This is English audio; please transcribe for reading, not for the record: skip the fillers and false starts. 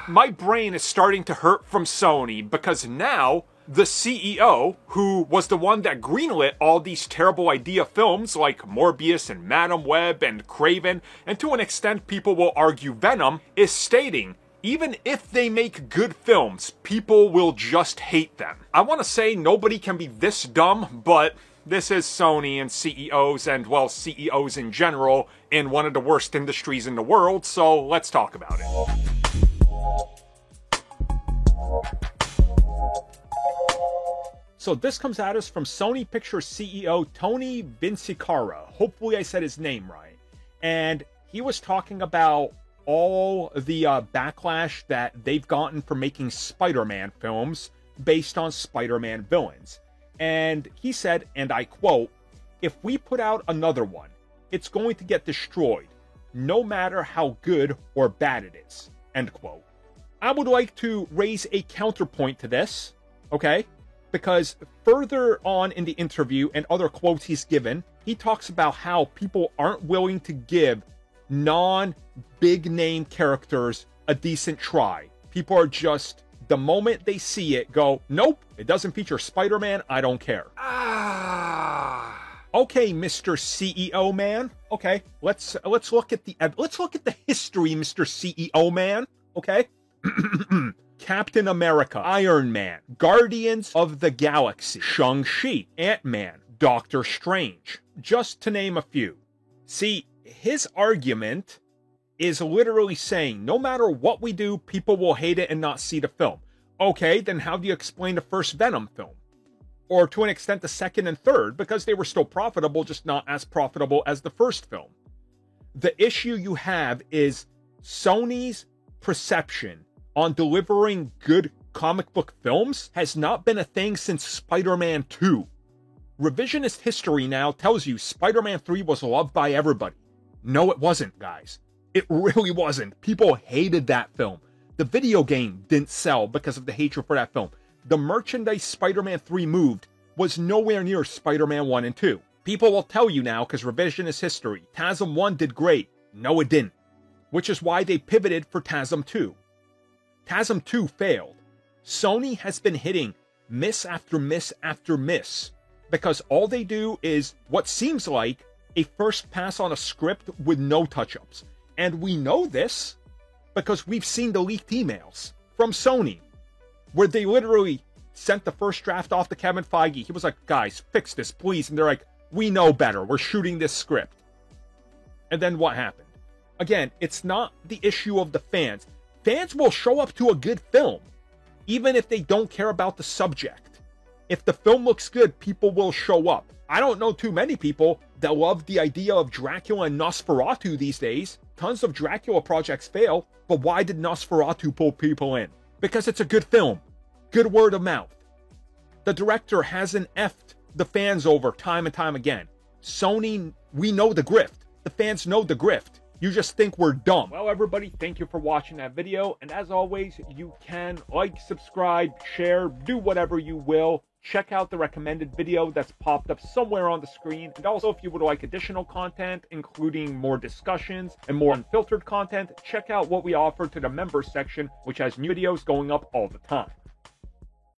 My brain is starting to hurt from Sony because now the CEO, who was the one that greenlit all these terrible idea films like Morbius and Madam Web and Craven, and to an extent people will argue Venom, is stating, even if they make good films, people will just hate them. I want to say nobody can be this dumb, but this is Sony and CEOs and, well, CEOs in general in one of the worst industries in the world, so let's talk about it. So this comes at us from Sony Pictures CEO Tony Vincicara. Hopefully I said his name right. And he was talking about all the backlash that they've gotten for making Spider-Man films based on Spider-Man villains. And he said, and I quote, "If we put out another one, it's going to get destroyed, no matter how good or bad it is." End quote. I would like to raise a counterpoint to this, okay? Because further on in the interview and other quotes he's given, he talks about how people aren't willing to give non-big name characters a decent try. People are just, the moment they see it, go, nope, it doesn't feature Spider-Man, I don't care. Okay, Mr. CEO man. Okay, let's look at the history, Mr. CEO man. Okay. Captain America, Iron Man, Guardians of the Galaxy, Shang-Chi, Ant-Man, Doctor Strange, just to name a few. See, his argument is literally saying, no matter what we do, people will hate it and not see the film. Okay, then how do you explain the first Venom film? Or to an extent the second and third, because they were still profitable, just not as profitable as the first film. The issue you have is Sony's perception on delivering good comic book films has not been a thing since Spider-Man 2. Revisionist history now tells you Spider-Man 3 was loved by everybody. No, it wasn't, guys. It really wasn't. People hated that film. The video game didn't sell because of the hatred for that film. The merchandise Spider-Man 3 moved was nowhere near Spider-Man 1 and 2. People will tell you now, because revisionist history, TASM 1 did great. No, it didn't. Which is why they pivoted for TASM 2. TASM 2 failed. Sony has been hitting miss after miss after miss because all they do is what seems like a first pass on a script with no touch-ups. And we know this because we've seen the leaked emails from Sony where they literally sent the first draft off to Kevin Feige. He was like, guys, fix this, please. And they're like, we know better. We're shooting this script. And then what happened? Again, it's not the issue of the fans. Fans will show up to a good film, even if they don't care about the subject. If the film looks good, people will show up. I don't know too many people that love the idea of Dracula and Nosferatu these days. Tons of Dracula projects fail, but why did Nosferatu pull people in? Because it's a good film. Good word of mouth. The director hasn't effed the fans over time and time again. Sony, we know the grift. The fans know the grift. You just think we're dumb. Well, everybody, thank you for watching that video. And as always, you can like, subscribe, share, do whatever you will. Check out the recommended video that's popped up somewhere on the screen. And also, if you would like additional content, including more discussions and more unfiltered content, check out what we offer to the members section, which has new videos going up all the time.